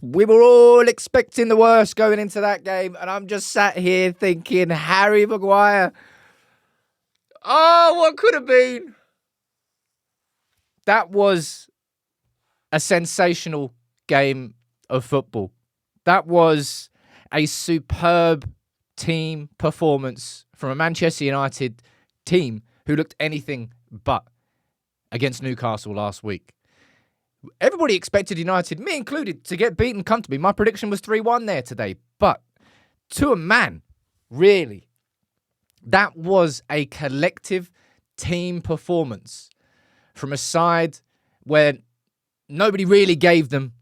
We were all expecting the worst going into that game, and I'm just sat here thinking, Harry Maguire. Oh, what could have been? That was a sensational game of football. That was a superb team performance from a Manchester United team who looked anything but against Newcastle last week. Everybody expected United, me included, to get beaten comfortably. My prediction was 3-1 there today. But to a man, really, that was a collective team performance from a side where nobody really gave them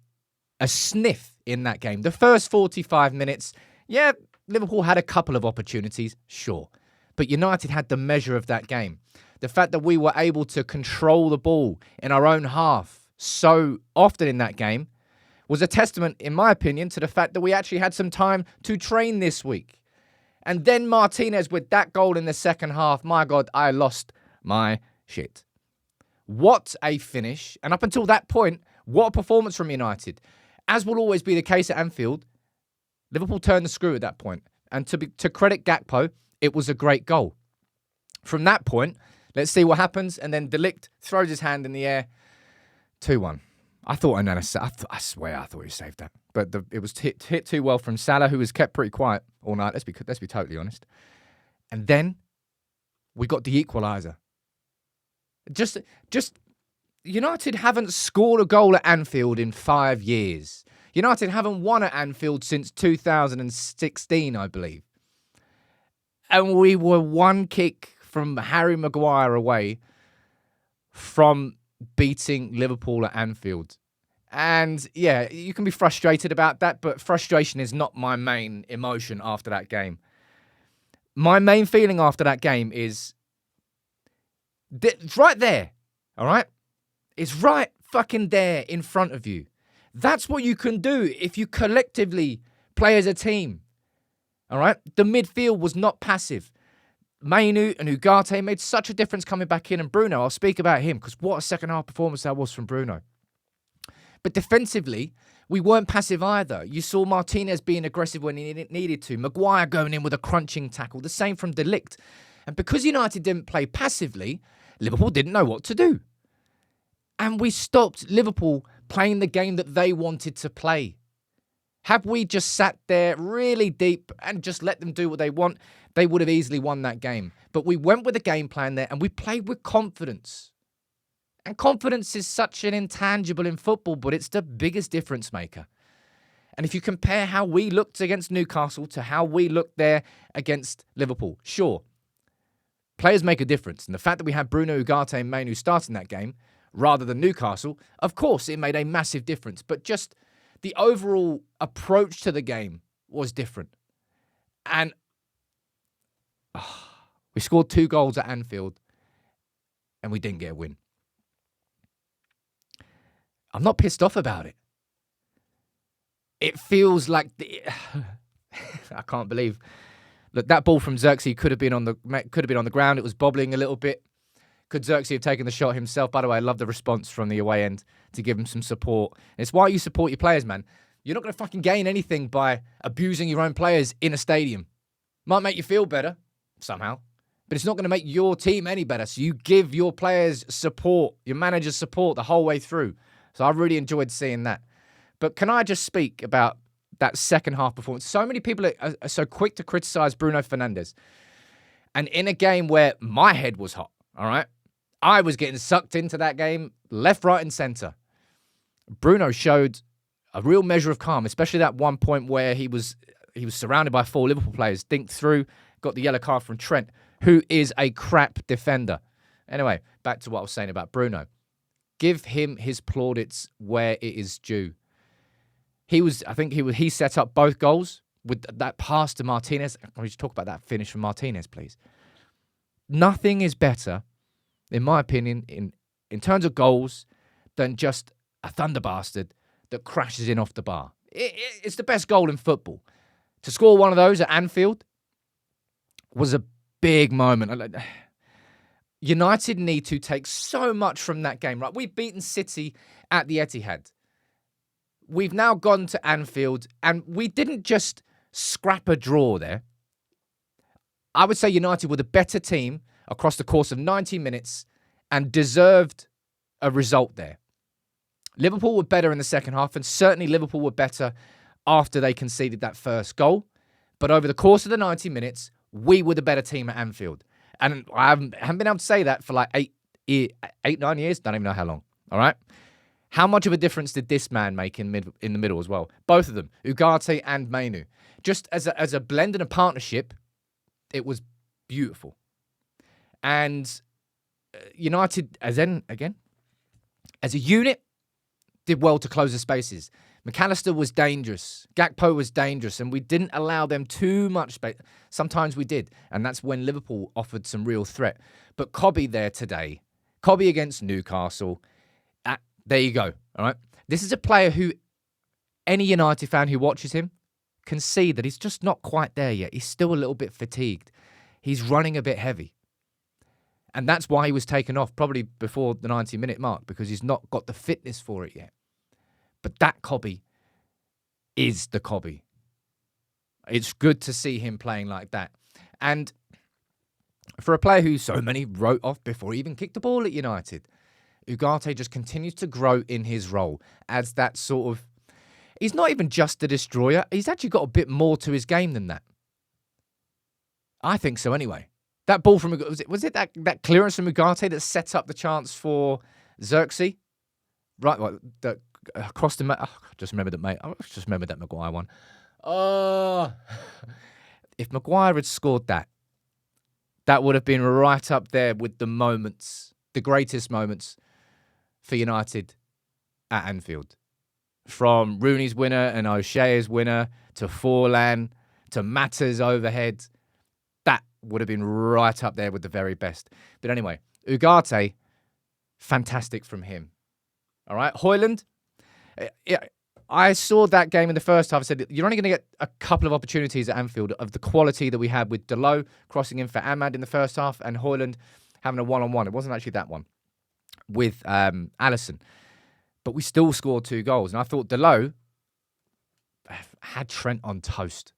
a sniff in that game. The first 45 minutes, yeah, Liverpool had a couple of opportunities, sure. But United had the measure of that game. The fact that we were able to control the ball in our own half so often in that game was a testament, in my opinion, to the fact that we actually had some time to train this week. And then Martinez with that goal in the second half, my God, I lost my shit. What a finish. And up until that point, what a performance from United. As will always be the case at Anfield, Liverpool turned the screw at that point. And to credit Gakpo, it was a great goal. From that point, let's see what happens. And then De Ligt throws his hand in the air. 2-1. I swear I thought he saved that. But it was hit too well from Salah, who was kept pretty quiet all night. Let's be totally honest. And then we got the equaliser. Just United haven't scored a goal at Anfield in 5 years. United haven't won at Anfield since 2016, I believe. And we were one kick from Harry Maguire away from beating Liverpool at Anfield. And yeah, you can be frustrated about that, but frustration is not my main emotion after that game. My main feeling after that game is it's right there, all right? It's right fucking there in front of you. That's what you can do if you collectively play as a team, all right? The midfield was not passive. Mainu and Ugarte made such a difference coming back in. And Bruno, I'll speak about him because what a second half performance that was from Bruno. But defensively, we weren't passive either. You saw Martinez being aggressive when he needed to. Maguire going in with a crunching tackle. The same from De Ligt. And because United didn't play passively, Liverpool didn't know what to do. And we stopped Liverpool playing the game that they wanted to play. Had we just sat there really deep and just let them do what they want, they would have easily won that game. But we went with a game plan there and we played with confidence. And confidence is such an intangible in football, but it's the biggest difference maker. And if you compare how we looked against Newcastle to how we looked there against Liverpool, sure, players make a difference. And the fact that we had Bruno, Ugarte and Mainu starting that game rather than Newcastle, of course, it made a massive difference. But just the overall approach to the game was different. And we scored 2 goals at Anfield and we didn't get a win. I'm not pissed off about it. It feels like I can't believe that ball from Xerxes could have been on the ground. It was bobbling a little bit. Could Xerxes have taken the shot himself? By the way, I love the response from the away end to give him some support. It's why you support your players, man. You're not going to fucking gain anything by abusing your own players in a stadium. Might make you feel better somehow, but it's not going to make your team any better. So you give your players support, your managers support the whole way through. So I really enjoyed seeing that. But can I just speak about that second half performance? So many people are so quick to criticize Bruno Fernandes. And in a game where my head was hot, all right? I was getting sucked into that game, left, right, and center. Bruno showed a real measure of calm, especially that one point where he was surrounded by 4 Liverpool players, dinked through, got the yellow card from Trent, who is a crap defender. Anyway, back to what I was saying about Bruno. Give him his plaudits where it is due. He set up both goals with that pass to Martinez. Can we just talk about that finish from Martinez, please? Nothing is better, in my opinion, in terms of goals, than just a thunder bastard that crashes in off the bar. It's the best goal in football. To score one of those at Anfield was a big moment. United need to take so much from that game, right? We've beaten City at the Etihad. we've now gone to Anfield, and we didn't just scrap a draw there. I would say United were the better team across the course of 90 minutes and deserved a result there. Liverpool were better in the second half, and certainly Liverpool were better after they conceded that first goal. But over the course of the 90 minutes, we were the better team at Anfield. And I haven't been able to say that for like 9 years. Don't even know how long. All right? How much of a difference did this man make in the middle as well? Both of them, Ugarte and Mainu. Just as a blend and a partnership, it was beautiful. And United, as a unit, did well to close the spaces. McAllister was dangerous. Gakpo was dangerous, and we didn't allow them too much space. Sometimes we did, and that's when Liverpool offered some real threat. But Cobby there today, Cobby against Newcastle, there you go, all right? This is a player who any United fan who watches him can see that he's just not quite there yet. He's still a little bit fatigued. He's running a bit heavy. And that's why he was taken off probably before the 90-minute mark, because he's not got the fitness for it yet. But that Cobby is the Cobby. It's good to see him playing like that. And for a player who so many wrote off before he even kicked the ball at United, Ugarte just continues to grow in his role as that sort of... He's not even just a destroyer. He's actually got a bit more to his game than that. I think so anyway. That ball from... Was it that clearance from Ugarte that set up the chance for Xerxes? Right, well, across the... I just remembered that, mate. I just remembered that Maguire one. Oh, if Maguire had scored that, that would have been right up there with the moments, the greatest moments for United at Anfield. From Rooney's winner and O'Shea's winner to Forlan to Mata's overhead, that would have been right up there with the very best. But anyway, Ugarte, fantastic from him. All right, Højlund, I saw that game in the first half. I said, you're only going to get a couple of opportunities at Anfield of the quality that we had with Dalot crossing in for Ahmad in the first half and Højlund having a one-on-one. It wasn't actually that one with Alisson. But we still scored 2 goals. And I thought Dalot had Trent on toast.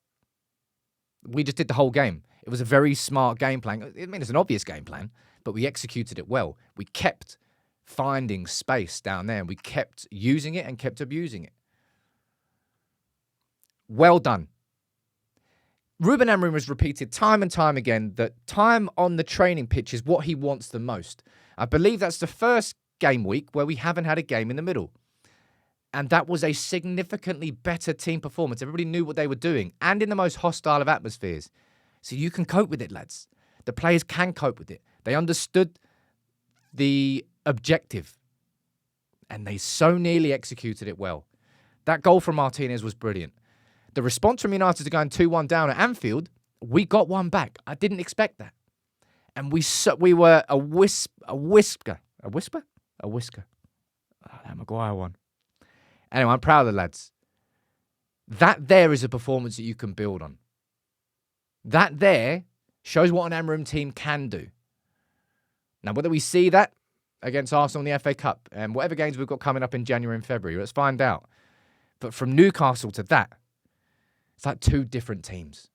We just did the whole game. It was a very smart game plan. I mean, it's an obvious game plan, but we executed it well. We kept finding space down there, and we kept using it and kept abusing it. Well done. Ruben Amorim has repeated time and time again that time on the training pitch is what he wants the most. I believe that's the first game week where we haven't had a game in the middle. And that was a significantly better team performance. Everybody knew what they were doing, and in the most hostile of atmospheres. So you can cope with it, lads. The players can cope with it. They understood the objective, and they so nearly executed it well. That goal from Martinez was brilliant. The response from United to going 2-1 down at Anfield, we got one back. I didn't expect that. And we were a whisker. Oh, that Maguire one. Anyway, I'm proud of the lads. That there is a performance that you can build on. That there shows what an Amorim team can do. Now, whether we see that against Arsenal in the FA Cup and whatever games we've got coming up in January and February, let's find out. But from Newcastle to that, it's like 2 different teams.